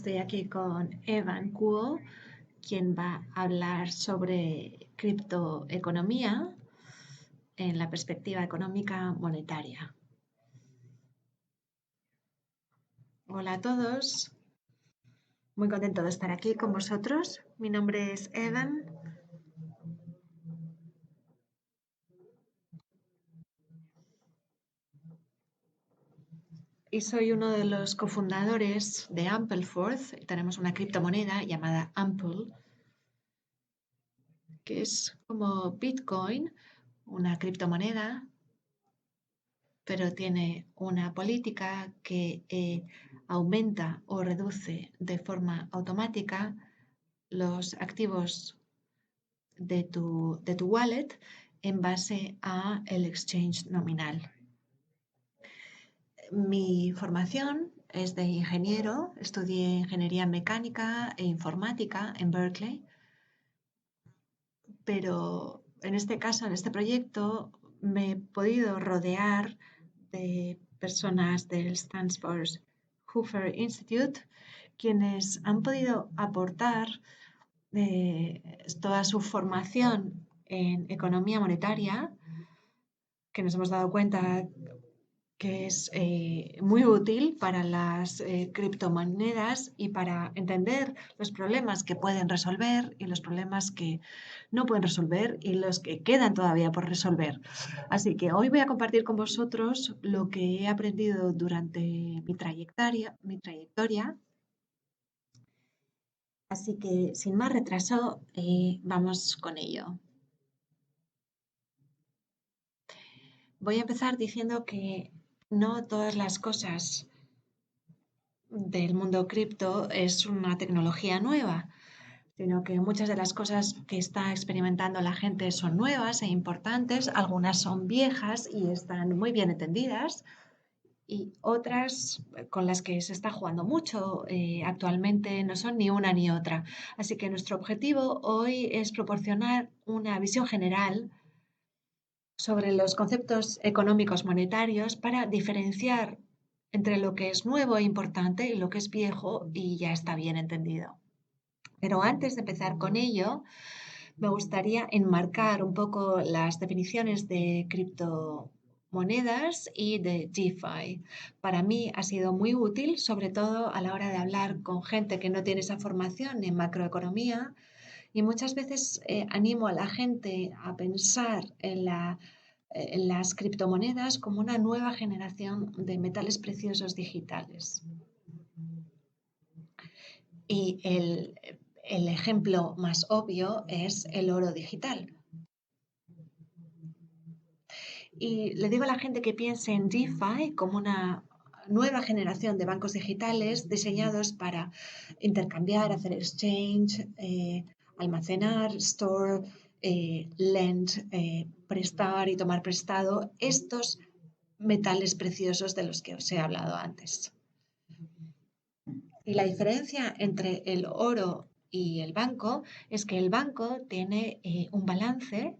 estoy aquí con Evan Kuo, quien va a hablar sobre criptoeconomía en la perspectiva económica monetaria. Hola a todos, muy contento de estar aquí con vosotros. Mi nombre es Evan. Y soy uno de los cofundadores de Ampleforth. Tenemos una criptomoneda llamada Ample, que es como Bitcoin, una criptomoneda, pero tiene una política que aumenta o reduce de forma automática los activos de tu wallet en base a el exchange nominal. Mi formación es de ingeniero, estudié ingeniería mecánica e informática en Berkeley, pero en este caso, en este proyecto, me he podido rodear de personas del Stanford Hoover Institute, quienes han podido aportar toda su formación en economía monetaria, que nos hemos dado cuenta que es muy útil para las criptomonedas y para entender los problemas que pueden resolver y los problemas que no pueden resolver y los que quedan todavía por resolver. Así que hoy voy a compartir con vosotros lo que he aprendido durante mi trayectoria. Así que sin más retraso, vamos con ello. Voy a empezar diciendo que no todas las cosas del mundo cripto es una tecnología nueva, sino que muchas de las cosas que está experimentando la gente son nuevas e importantes, algunas son viejas y están muy bien entendidas, y otras con las que se está jugando mucho actualmente no son ni una ni otra. Así que nuestro objetivo hoy es proporcionar una visión general sobre los conceptos económicos monetarios para diferenciar entre lo que es nuevo e importante y lo que es viejo y ya está bien entendido. Pero antes de empezar con ello, me gustaría enmarcar un poco las definiciones de criptomonedas y de DeFi. Para mí ha sido muy útil, sobre todo a la hora de hablar con gente que no tiene esa formación en macroeconomía, y muchas veces animo a la gente a pensar en las criptomonedas como una nueva generación de metales preciosos digitales. Y el ejemplo más obvio es el oro digital. Y le digo a la gente que piense en DeFi como una nueva generación de bancos digitales diseñados para intercambiar, hacer exchange, almacenar, store, lend, prestar y tomar prestado estos metales preciosos de los que os he hablado antes. Y la diferencia entre el oro y el banco es que el banco tiene un balance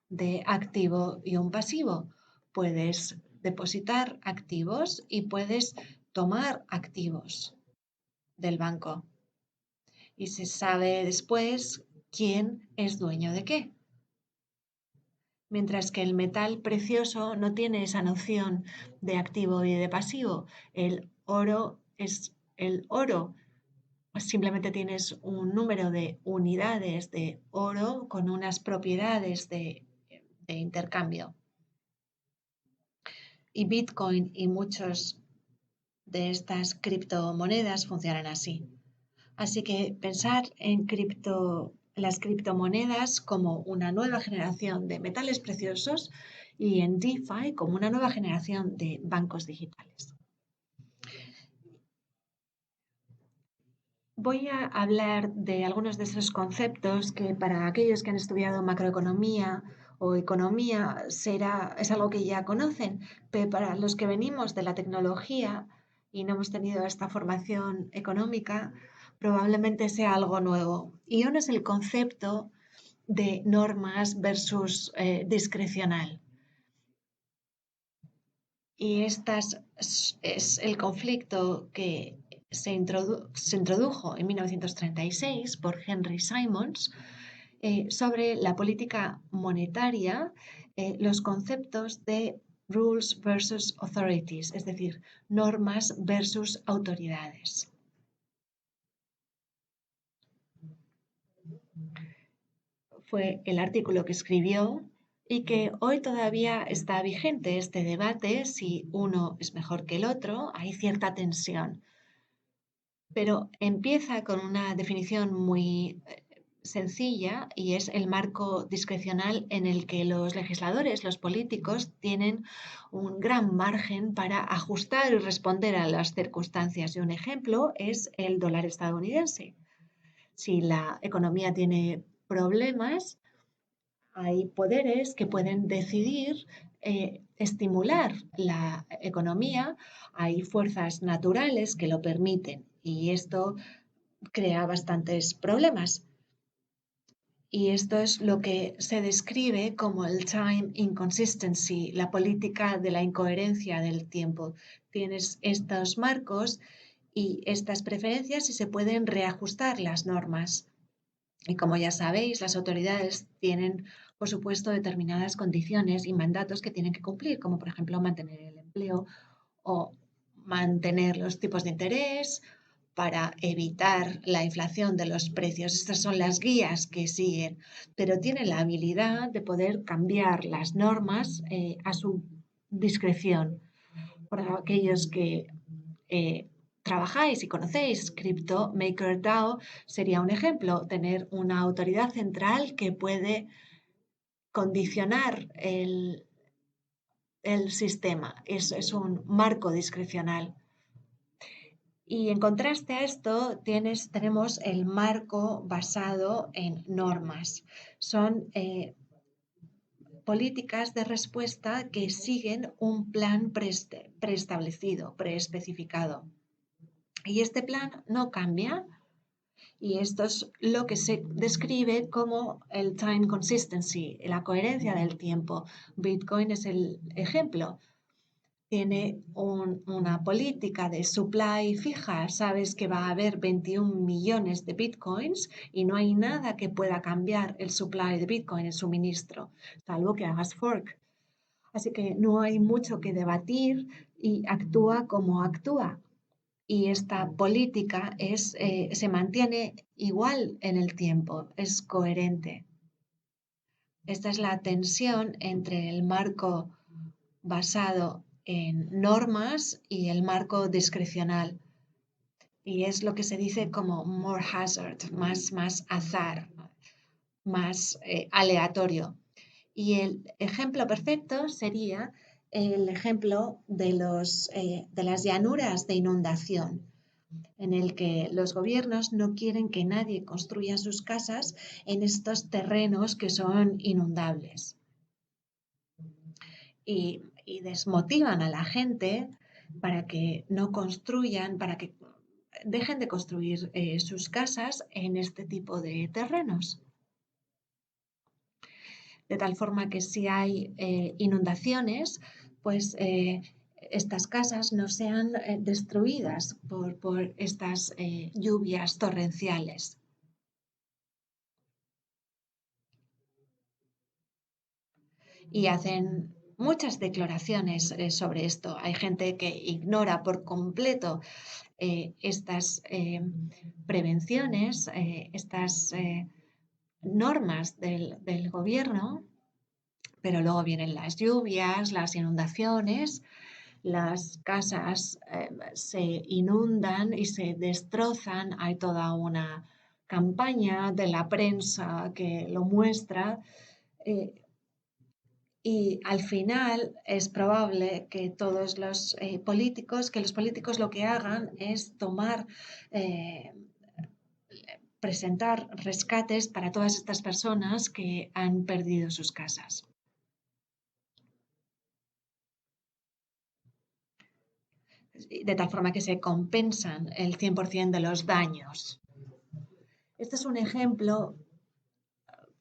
de activo y un pasivo. Puedes depositar activos y puedes tomar activos del banco. Y se sabe después quién es dueño de qué. Mientras que el metal precioso no tiene esa noción de activo y de pasivo. El oro es el oro. Simplemente tienes un número de unidades de oro con unas propiedades de intercambio. Y Bitcoin y muchos de estas criptomonedas funcionan así. Así que pensar en las criptomonedas como una nueva generación de metales preciosos y en DeFi como una nueva generación de bancos digitales. Voy a hablar de algunos de esos conceptos que para aquellos que han estudiado macroeconomía o economía es algo que ya conocen, pero para los que venimos de la tecnología y no hemos tenido esta formación económica, probablemente sea algo nuevo. Y uno es el concepto de normas versus discrecional. Y este es el conflicto que se introdujo en 1936 por Henry Simons sobre la política monetaria, los conceptos de rules versus authorities, es decir, normas versus autoridades. Fue el artículo que escribió y que hoy todavía está vigente este debate, si uno es mejor que el otro, hay cierta tensión, pero empieza con una definición muy sencilla y es el marco discrecional en el que los legisladores, los políticos, tienen un gran margen para ajustar y responder a las circunstancias. Y un ejemplo es el dólar estadounidense. Si la economía tiene problemas, hay poderes que pueden decidir estimular la economía, hay fuerzas naturales que lo permiten y esto crea bastantes problemas. Y esto es lo que se describe como el time inconsistency, la política de la incoherencia del tiempo. Tienes estos marcos y estas preferencias y se pueden reajustar las normas. Y como ya sabéis, las autoridades tienen, por supuesto, determinadas condiciones y mandatos que tienen que cumplir, como por ejemplo mantener el empleo o mantener los tipos de interés para evitar la inflación de los precios. Estas son las guías que siguen, pero tienen la habilidad de poder cambiar las normas a su discreción. Para aquellos que trabajáis y conocéis Crypto MakerDAO, sería un ejemplo, tener una autoridad central que puede condicionar el sistema. Es un marco discrecional. Y en contraste a esto tenemos el marco basado en normas. Son políticas de respuesta que siguen un plan preestablecido, preespecificado. Y este plan no cambia y esto es lo que se describe como el time consistency, la coherencia del tiempo. Bitcoin es el ejemplo. Tiene una política de supply fija. Sabes que va a haber 21 millones de bitcoins y no hay nada que pueda cambiar el supply de bitcoin, el suministro, salvo que hagas fork. Así que no hay mucho que debatir y actúa como actúa. Y esta política se mantiene igual en el tiempo, es coherente. Esta es la tensión entre el marco basado en normas y el marco discrecional. Y es lo que se dice como more hazard, más azar, más aleatorio. Y el ejemplo perfecto sería el ejemplo de las llanuras de inundación, en el que los gobiernos no quieren que nadie construya sus casas en estos terrenos que son inundables. Y desmotivan a la gente para que no construyan, para que dejen de construir sus casas en este tipo de terrenos. De tal forma que si hay inundaciones, pues estas casas no sean destruidas por estas lluvias torrenciales. Y hacen muchas declaraciones sobre esto. Hay gente que ignora por completo estas prevenciones, estas normas del gobierno, pero luego vienen las lluvias, las inundaciones, las casas se inundan y se destrozan. Hay toda una campaña de la prensa que lo muestra. eh, y al final es probable que todos los políticos, que los políticos lo que hagan es eh, presentar rescates para todas estas personas que han perdido sus casas. De tal forma que se compensan el 100% de los daños. Este es un ejemplo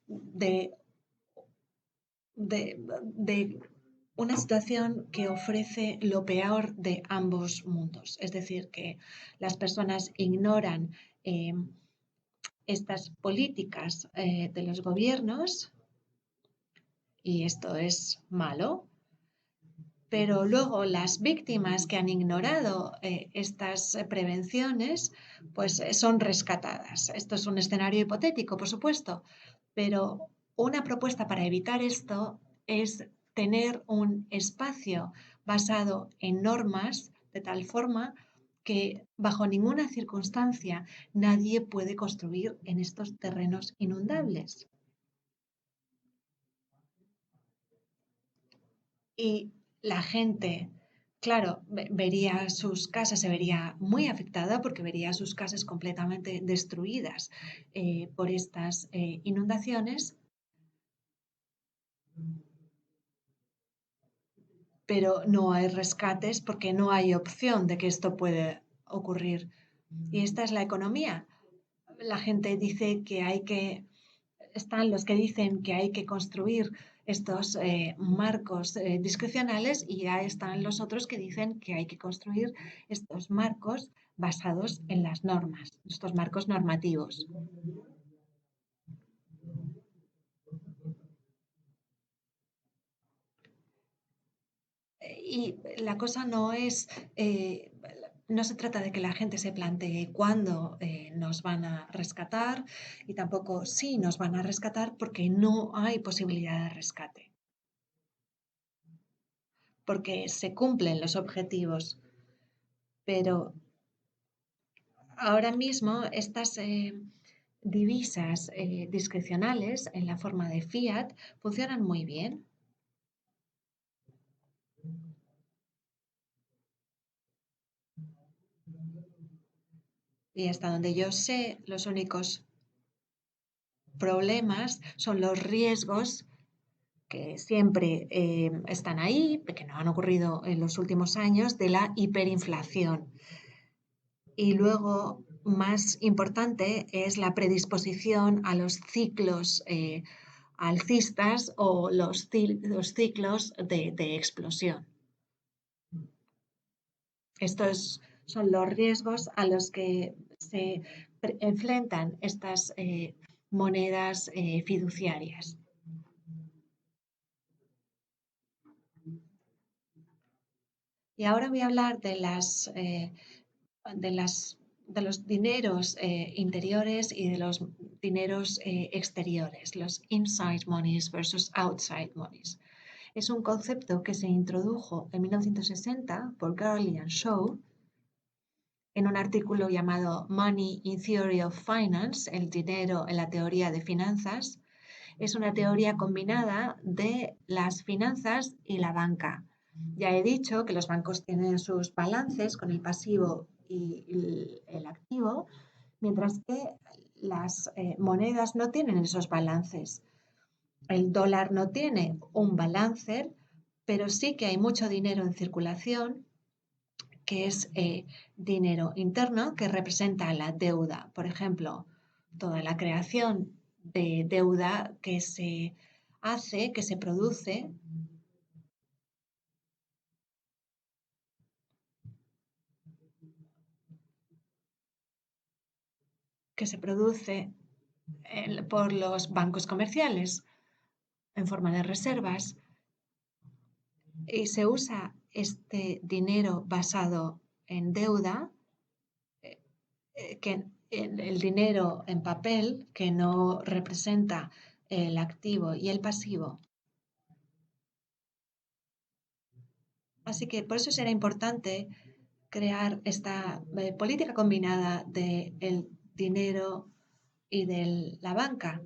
de, de una situación que ofrece lo peor de ambos mundos. Es decir, que las personas ignoran eh, estas políticas de los gobiernos y esto es malo, pero luego las víctimas que han ignorado estas prevenciones, pues son rescatadas. Esto es un escenario hipotético, por supuesto, pero una propuesta para evitar esto es tener un espacio basado en normas de tal forma que bajo ninguna circunstancia nadie puede construir en estos terrenos inundables. Y la gente, claro, vería sus casas, se vería muy afectada porque vería sus casas completamente destruidas por estas inundaciones, pero no hay rescates porque no hay opción de que esto puede ocurrir. Y esta es la economía. La gente dice que hay que, están los que dicen que hay que construir estos marcos discrecionales y ya están los otros que dicen que hay que construir estos marcos basados en las normas, estos marcos normativos. Y la cosa no es, no se trata de que la gente se plantee cuándo nos van a rescatar y tampoco si nos van a rescatar porque no hay posibilidad de rescate, porque se cumplen los objetivos. Pero ahora mismo estas divisas discrecionales en la forma de fiat funcionan muy bien y hasta donde yo sé, los únicos problemas son los riesgos que siempre están ahí, que no han ocurrido en los últimos años, de la hiperinflación. Y luego, más importante, es la predisposición a los ciclos alcistas o los ciclos de explosión. Estos son los riesgos a los que se enfrentan estas monedas fiduciarias. Y ahora voy a hablar de las, de los dineros interiores y de los dineros exteriores, los inside monies versus outside monies. Es un concepto que se introdujo en 1960 por Gurley and Shaw en un artículo llamado Money in Theory of Finance, el dinero en la teoría de finanzas. Es una teoría combinada de las finanzas y la banca. Ya he dicho que los bancos tienen sus balances con el pasivo y el activo, mientras que las monedas no tienen esos balances. El dólar no tiene un balance, pero sí que hay mucho dinero en circulación que es dinero interno que representa la deuda. Por ejemplo, toda la creación de deuda que se hace, que se produce por los bancos comerciales en forma de reservas y se usa este dinero basado en deuda, que el dinero en papel que no representa el activo y el pasivo. Así que por eso será importante crear esta política combinada del dinero y de la banca.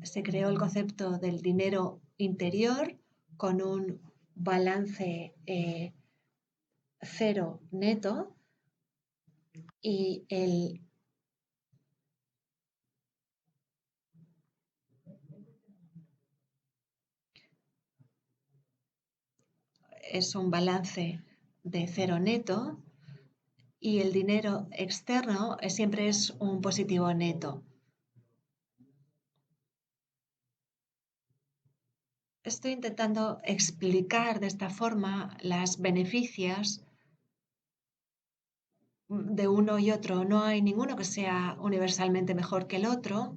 Se creó el concepto del dinero interior con un balance cero neto y es un balance de cero neto y el dinero externo siempre es un positivo neto. Estoy intentando explicar de esta forma los beneficios de uno y otro. No hay ninguno que sea universalmente mejor que el otro,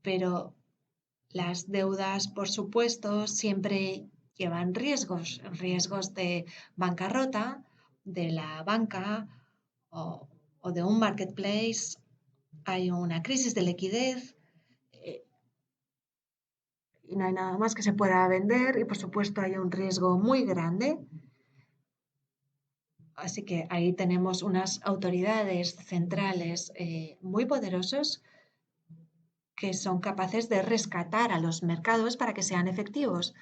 pero las deudas, por supuesto, siempre llevan riesgos, riesgos de bancarrota de la banca o, o de un marketplace. Hay una crisis de liquidez eh, y no hay nada más que se pueda vender y, por supuesto, hay un riesgo muy grande. Así que ahí tenemos unas autoridades centrales muy poderosos que son capaces de rescatar a los mercados para que sean efectivos.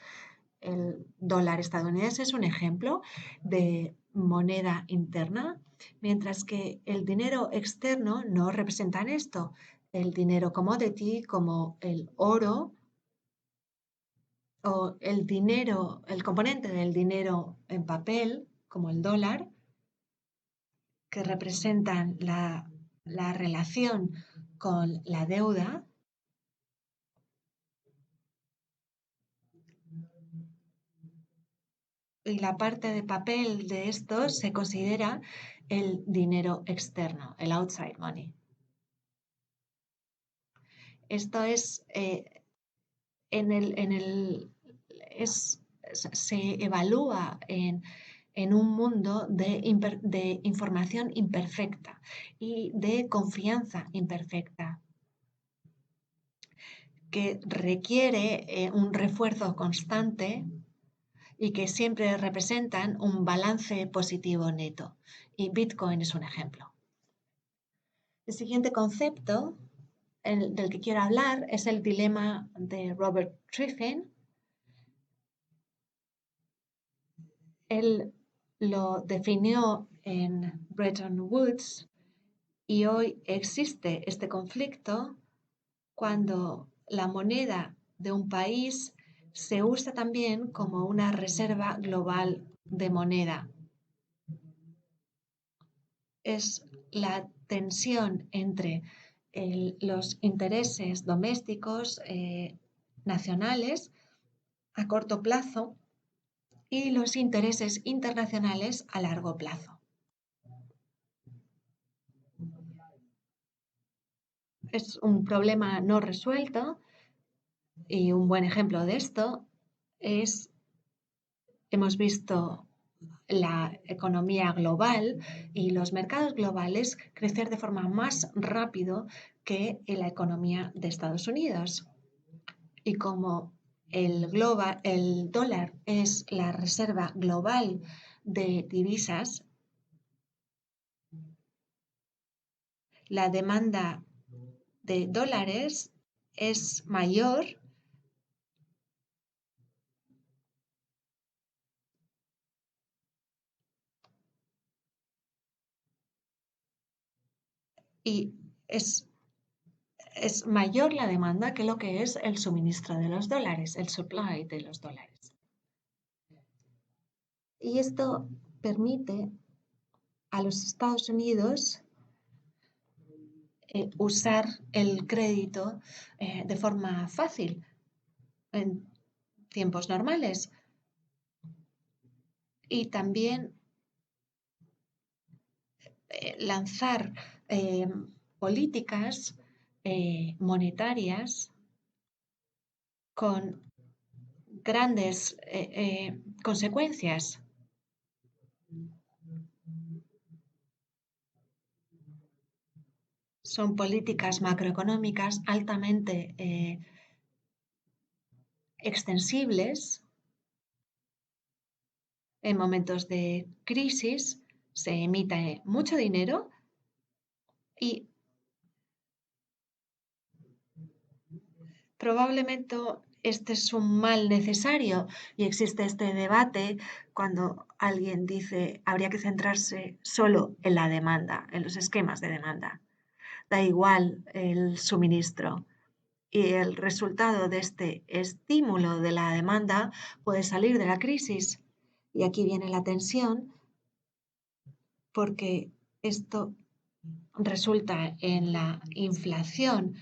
El dólar estadounidense es un ejemplo de moneda interna, mientras que el dinero externo no representa esto. El dinero commodity como el oro o el dinero, el componente del dinero en papel como el dólar, que representan la relación con la deuda, y la parte de papel de esto se considera el dinero externo, el outside money. Esto es, se evalúa en un mundo de información imperfecta y de confianza imperfecta, que requiere un refuerzo constante y que siempre representan un balance positivo neto. Y Bitcoin es un ejemplo. El siguiente concepto del que quiero hablar es el dilema de Robert Triffin. Él lo definió en Bretton Woods y hoy existe este conflicto cuando la moneda de un país se usa también como una reserva global de moneda. Es la tensión entre los intereses domésticos nacionales a corto plazo y los intereses internacionales a largo plazo. Es un problema no resuelto y un buen ejemplo de esto es, hemos visto la economía global y los mercados globales crecer de forma más rápido que en la economía de Estados Unidos. Y como el dólar es la reserva global de divisas, la demanda de dólares es mayor y es mayor la demanda que lo que es el suministro de los dólares, el supply de los dólares. Y esto permite a los Estados Unidos usar el crédito de forma fácil en tiempos normales y también lanzar políticas monetarias con grandes consecuencias. Son políticas macroeconómicas altamente extensibles. En momentos de crisis se emite mucho dinero y probablemente este es un mal necesario y existe este debate cuando alguien dice habría que centrarse solo en la demanda, en los esquemas de demanda. Da igual el suministro y el resultado de este estímulo de la demanda puede salir de la crisis. Y aquí viene la tensión porque esto resulta en la inflación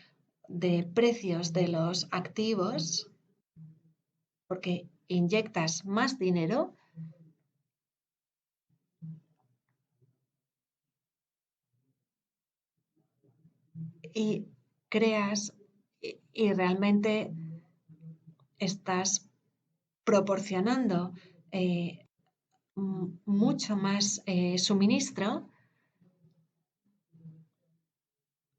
de precios de los activos porque inyectas más dinero y creas y realmente estás proporcionando mucho más suministro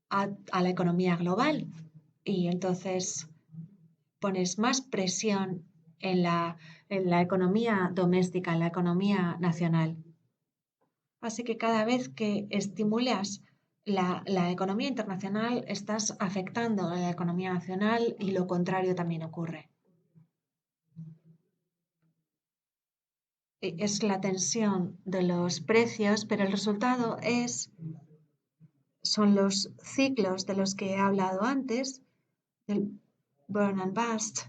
a la economía global. Y entonces pones más presión en la economía doméstica, en la economía nacional. Así que cada vez que estimulas la economía internacional, estás afectando a la economía nacional y lo contrario también ocurre. Es la tensión de los precios, pero el resultado son los ciclos de los que he hablado antes, del burn and bust,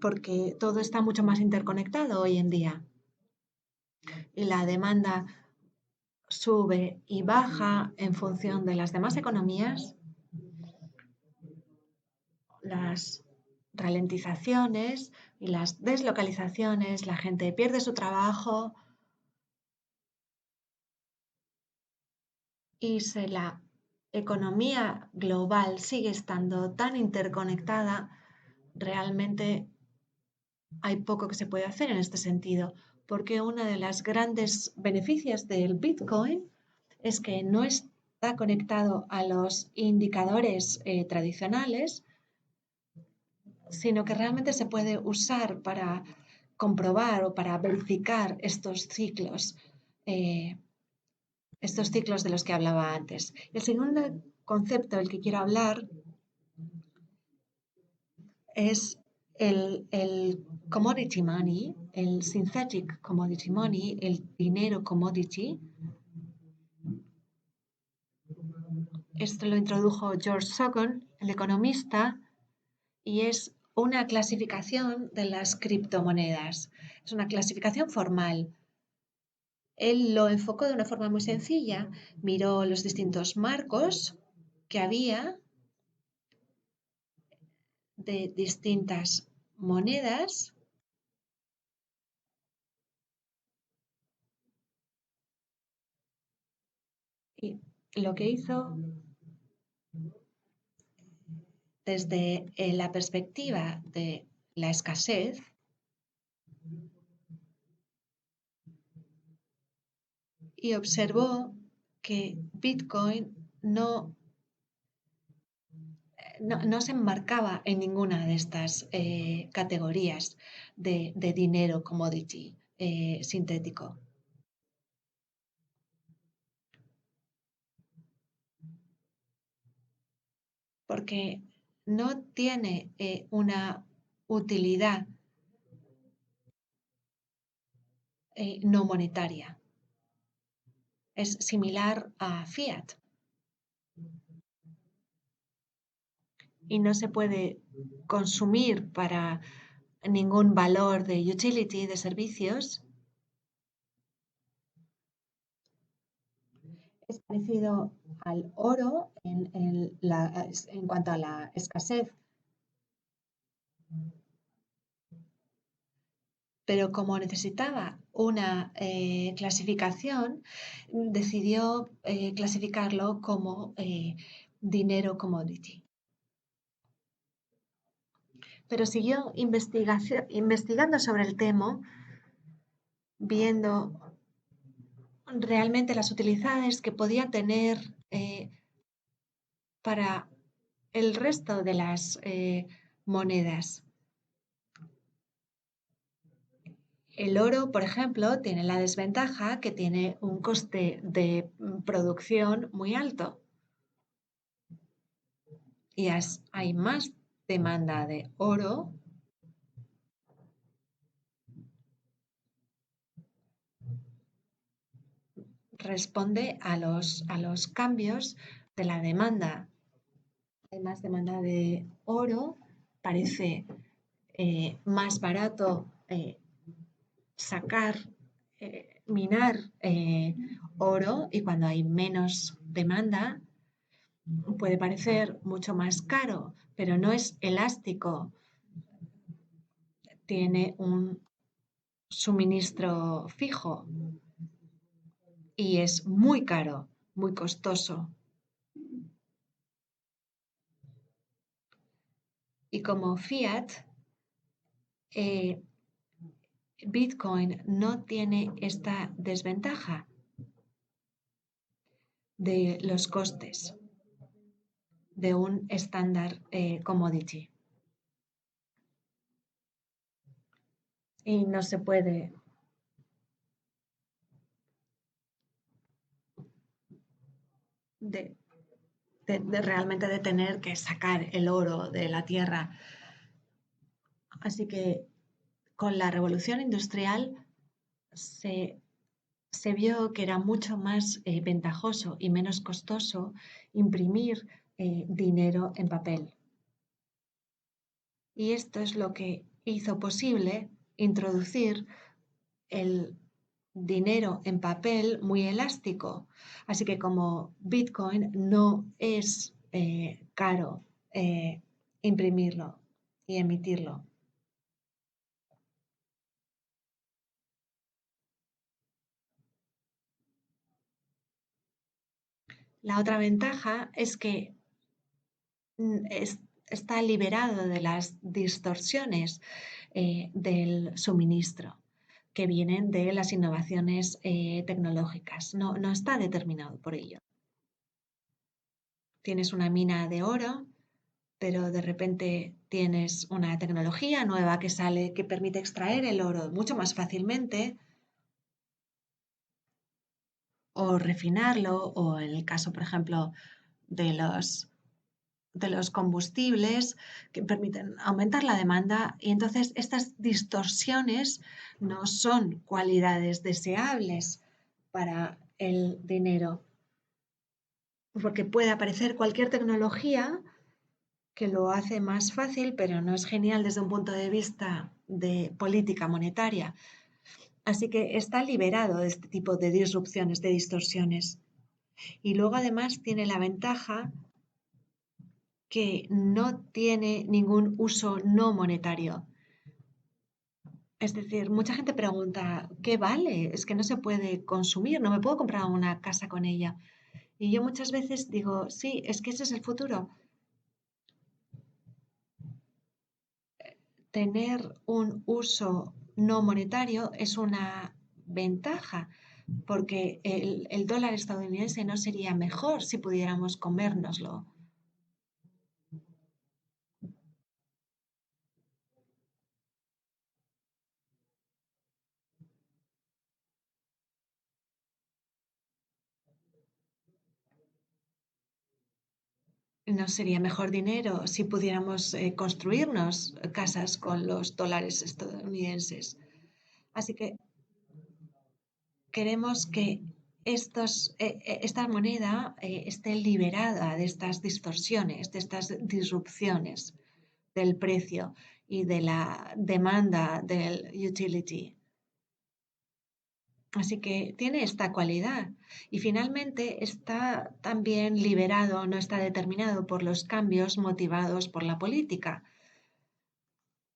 porque todo está mucho más interconectado hoy en día y la demanda sube y baja en función de las demás economías, las ralentizaciones y las deslocalizaciones, la gente pierde su trabajo y si la economía global sigue estando tan interconectada, realmente hay poco que se puede hacer en este sentido, porque una de las grandes beneficios del Bitcoin es que no está conectado a los indicadores tradicionales, sino que realmente se puede usar para comprobar o para verificar eh, estos ciclos de los que hablaba antes. El segundo concepto del que quiero hablar es el commodity money, el synthetic commodity money, el dinero commodity. Esto lo introdujo George Soros, el economista, y es una clasificación de las criptomonedas. Es una clasificación formal. Él lo enfocó de una forma muy sencilla, miró los distintos marcos que había de distintas monedas y lo que hizo desde la perspectiva de la escasez y observó que Bitcoin no se enmarcaba en ninguna de estas categorías de dinero commodity sintético, porque no tiene una utilidad no monetaria. Es similar a fiat y no se puede consumir para ningún valor de utility, de servicios. Es parecido al oro en cuanto a la escasez, pero como necesitaba una clasificación, decidió clasificarlo como dinero commodity. Pero siguió investigando sobre el tema, viendo realmente las utilidades que podía tener para el resto de las monedas. El oro, por ejemplo, tiene la desventaja que tiene un coste de producción muy alto y hay más demanda de oro responde a los cambios de la demanda. Hay más demanda de oro, parece más barato sacar, minar oro y cuando hay menos demanda puede parecer mucho más caro, pero no es elástico. tiene un suministro fijo y es muy caro, muy costoso. Y como fiat, eh, Bitcoin no tiene esta desventaja de los costes de un estándar commodity. Y no se puede de, realmente de tener que sacar el oro de la tierra. Así que con la revolución industrial se, se vio que era mucho más ventajoso y menos costoso imprimir dinero en papel. Y esto es lo que hizo posible introducir el dinero en papel muy elástico. Así que como Bitcoin no es caro imprimirlo y emitirlo. La otra ventaja es que está liberado de las distorsiones del suministro que vienen de las innovaciones tecnológicas. No, no está determinado por ello. Tienes una mina de oro, pero de repente tienes una tecnología nueva que sale que permite extraer el oro mucho más fácilmente o refinarlo, o en el caso, por ejemplo, de los combustibles que permiten aumentar la demanda y entonces estas distorsiones no son cualidades deseables para el dinero, porque puede aparecer cualquier tecnología que lo hace más fácil, pero no es genial desde un punto de vista de política monetaria. Así que está liberado de este tipo de disrupciones, de distorsiones. Y luego además tiene la ventaja que no tiene ningún uso no monetario. Es decir, mucha gente pregunta, ¿qué vale? Es que no se puede consumir, no me puedo comprar una casa con ella. Y yo muchas veces digo, sí, es que ese es el futuro. Tener un uso no monetario es una ventaja, porque el dólar estadounidense no sería mejor si pudiéramos comérnoslo. No sería mejor dinero si pudiéramos construirnos casas con los dólares estadounidenses. Así que queremos que esta moneda esté liberada de estas distorsiones, de estas disrupciones del precio y de la demanda del utility. Así que tiene esta cualidad y finalmente está también liberado, no está determinado por los cambios motivados por la política.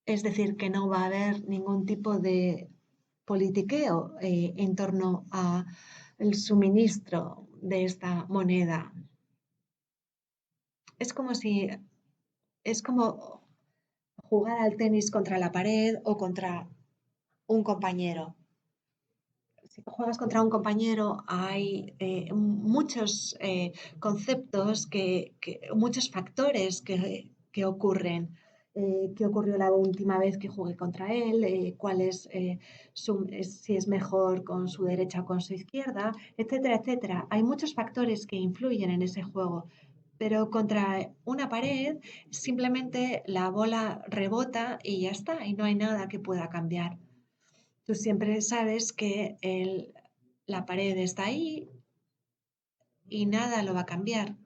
Es decir, que no va a haber ningún tipo de politiqueo en torno al suministro de esta moneda. Es como si es como jugar al tenis contra la pared o contra un compañero. Si juegas contra un compañero, hay muchos conceptos, muchos factores que ocurren. ¿Qué ocurrió la última vez que jugué contra él? ¿Cuál es, si es mejor con su derecha o con su izquierda? Etcétera, etcétera. Hay muchos factores que influyen en ese juego. Pero contra una pared, simplemente la bola rebota y ya está, y no hay nada que pueda cambiar. Tú siempre sabes que la pared está ahí y nada lo va a cambiar.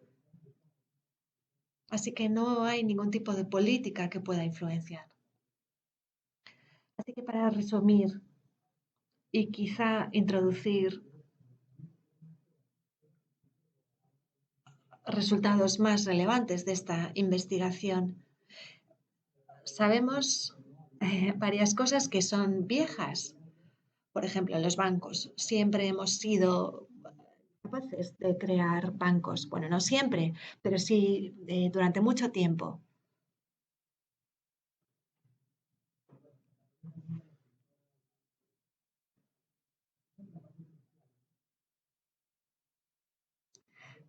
Así que no hay ningún tipo de política que pueda influenciar. Así que para resumir y quizá introducir resultados más relevantes de esta investigación, sabemos varias cosas que son viejas. Por ejemplo, los bancos. Siempre hemos sido capaces de crear bancos. Bueno, no siempre, pero sí durante mucho tiempo.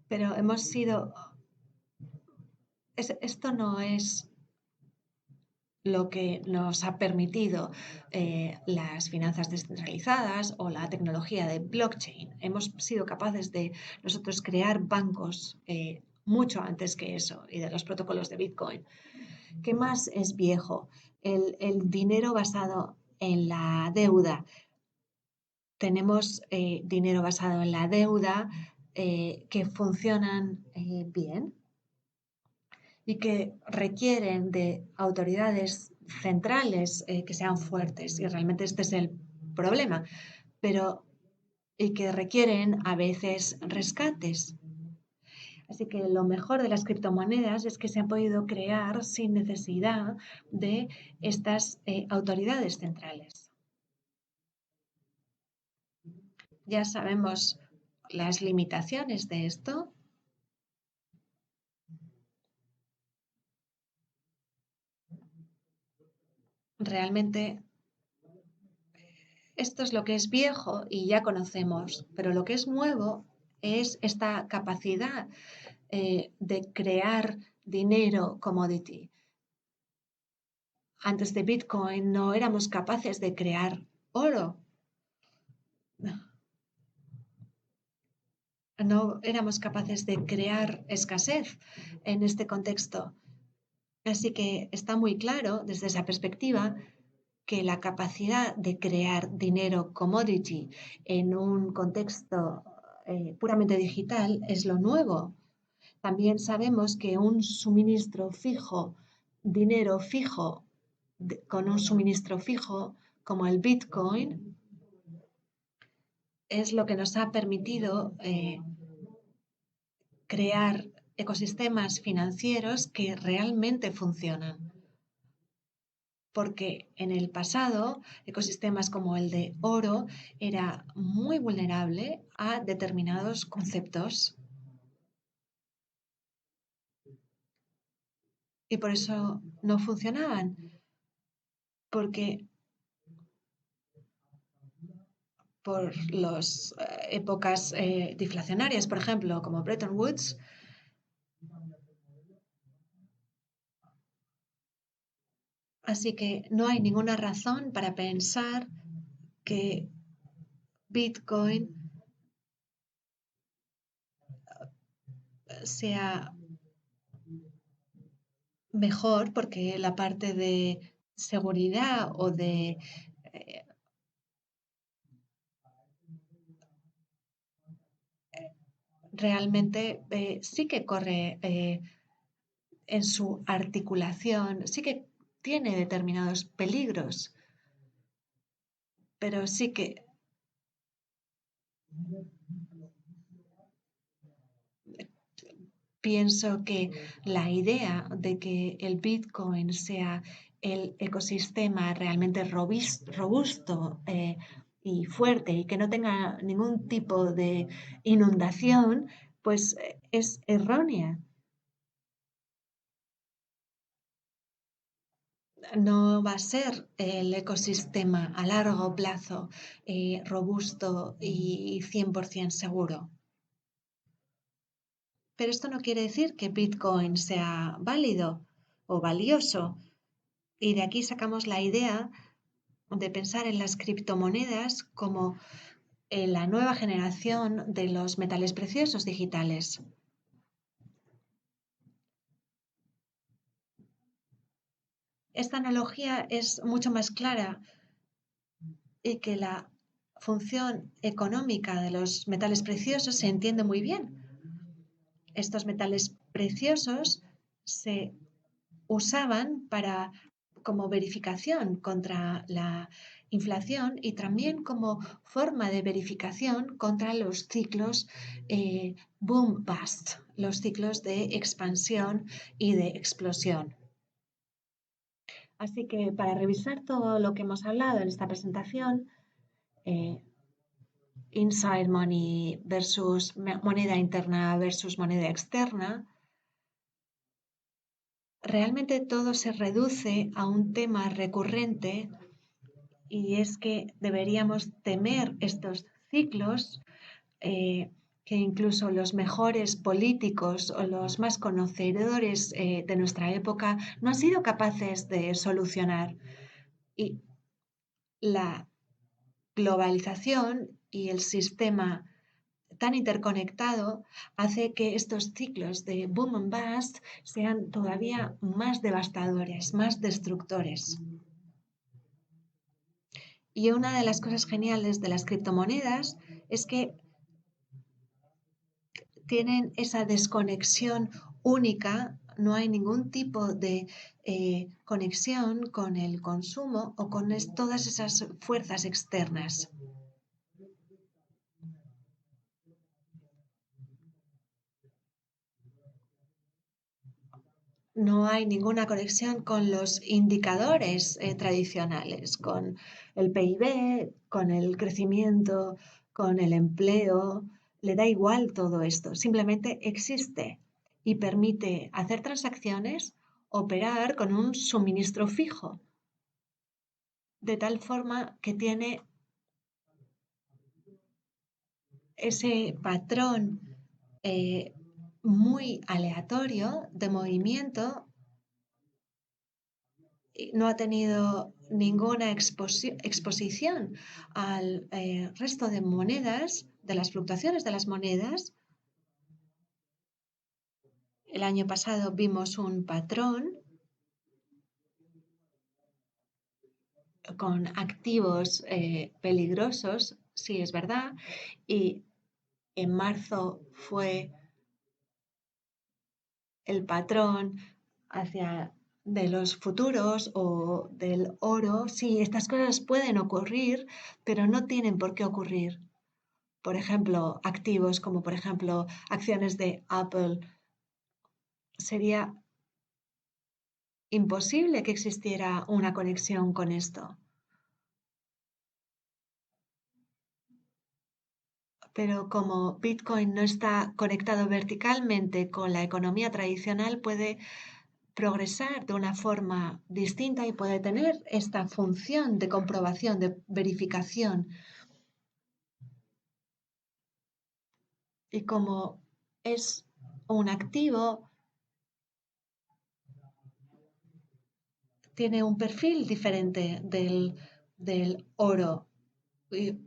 Pero hemos sido, esto no es lo que nos ha permitido las finanzas descentralizadas o la tecnología de blockchain. Hemos sido capaces de nosotros crear bancos mucho antes que eso y de los protocolos de Bitcoin. ¿Qué más es viejo? El dinero basado en la deuda. Tenemos dinero basado en la deuda que funcionan bien y que requieren de autoridades centrales que sean fuertes. Y realmente este es el problema. Pero y que requieren a veces rescates. Así que lo mejor de las criptomonedas es que se han podido crear sin necesidad de estas autoridades centrales. Ya sabemos las limitaciones de esto. Realmente esto es lo que es viejo y ya conocemos, pero lo que es nuevo es esta capacidad de crear dinero commodity. Antes de Bitcoin no éramos capaces de crear oro, no éramos capaces de crear escasez en este contexto. Así que está muy claro desde esa perspectiva que la capacidad de crear dinero commodity en un contexto puramente digital es lo nuevo. También sabemos que un suministro fijo, dinero fijo, con un suministro fijo como el Bitcoin, es lo que nos ha permitido crear ecosistemas financieros que realmente funcionan. Porque en el pasado, ecosistemas como el de oro era muy vulnerable a determinados conceptos y por eso no funcionaban, porque por las épocas deflacionarias, por ejemplo, como Bretton Woods. Así que no hay ninguna razón para pensar que Bitcoin sea mejor porque la parte de seguridad o de eh, realmente sí que corre en su articulación, sí que tiene determinados peligros, pero sí que pienso que la idea de que el Bitcoin sea el ecosistema realmente robusto y fuerte y que no tenga ningún tipo de inundación, pues es errónea. No va a ser el ecosistema a largo plazo robusto y 100% seguro. Pero esto no quiere decir que Bitcoin sea válido o valioso. Y de aquí sacamos la idea de pensar en las criptomonedas como la nueva generación de los metales preciosos digitales. Esta analogía es mucho más clara y que la función económica de los metales preciosos se entiende muy bien. Estos metales preciosos se usaban para como verificación contra la inflación y también como forma de verificación contra los ciclos boom bust, los ciclos de expansión y de explosión. Así que para revisar todo lo que hemos hablado en esta presentación, eh, inside money versus moneda interna versus moneda externa, realmente todo se reduce a un tema recurrente y es que deberíamos temer estos ciclos que incluso los mejores políticos o los más conocedores de nuestra época no han sido capaces de solucionar. Y la globalización y el sistema tan interconectado hace que estos ciclos de boom and bust sean todavía más devastadores, más destructores. Y una de las cosas geniales de las criptomonedas es que tienen esa desconexión única, no hay ningún tipo de conexión con el consumo o con todas esas fuerzas externas. No hay ninguna conexión con los indicadores tradicionales, con el PIB, con el crecimiento, con el empleo. Le da igual todo esto, simplemente existe y permite hacer transacciones, operar con un suministro fijo, de tal forma que tiene ese patrón eh, muy aleatorio de movimiento, no ha tenido ninguna exposición al resto de monedas, de las fluctuaciones de las monedas. El año pasado vimos un patrón con activos peligrosos, sí es verdad, y en marzo fue el patrón hacia de los futuros o del oro. Sí, estas cosas pueden ocurrir, pero no tienen por qué ocurrir. Por ejemplo, activos como por ejemplo acciones de Apple, sería imposible que existiera una conexión con esto. Pero como Bitcoin no está conectado verticalmente con la economía tradicional, puede progresar de una forma distinta y puede tener esta función de comprobación, de verificación. Y como es un activo, tiene un perfil diferente del oro. Y,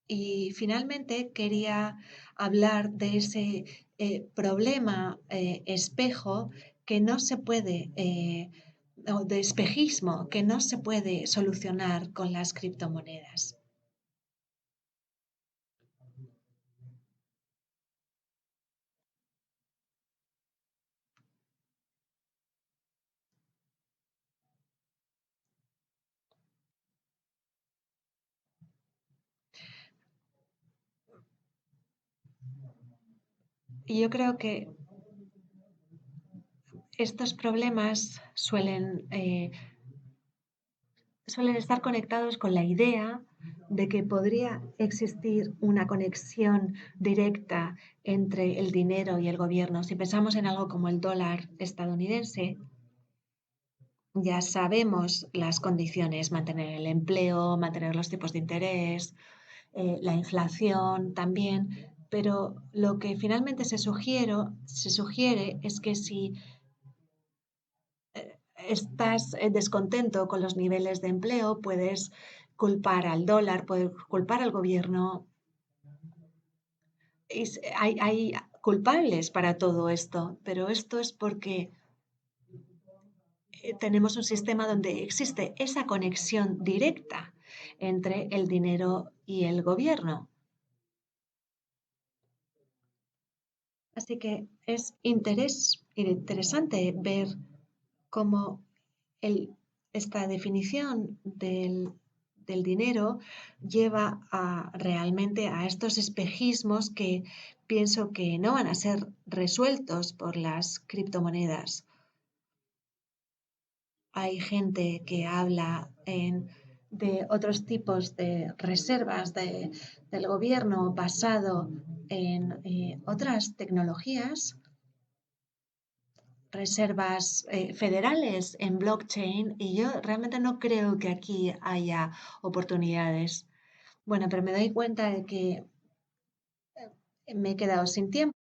y finalmente quería hablar de ese problema espejo que no se puede, o de espejismo, que no se puede solucionar con las criptomonedas. Y yo creo que estos problemas suelen estar conectados con la idea de que podría existir una conexión directa entre el dinero y el gobierno. Si pensamos en algo como el dólar estadounidense, ya sabemos las condiciones, mantener el empleo, mantener los tipos de interés, la inflación también, pero lo que finalmente se sugiere es que si estás descontento con los niveles de empleo, puedes culpar al dólar, puedes culpar al gobierno. Hay culpables para todo esto, pero esto es porque tenemos un sistema donde existe esa conexión directa entre el dinero y el gobierno. Así que es interesante ver cómo esta definición del dinero lleva realmente a estos espejismos que pienso que no van a ser resueltos por las criptomonedas. hay gente que habla de otros tipos de reservas del gobierno basado en otras tecnologías, reservas federales en blockchain, y yo realmente no creo que aquí haya oportunidades. Bueno, pero me doy cuenta de que me he quedado sin tiempo.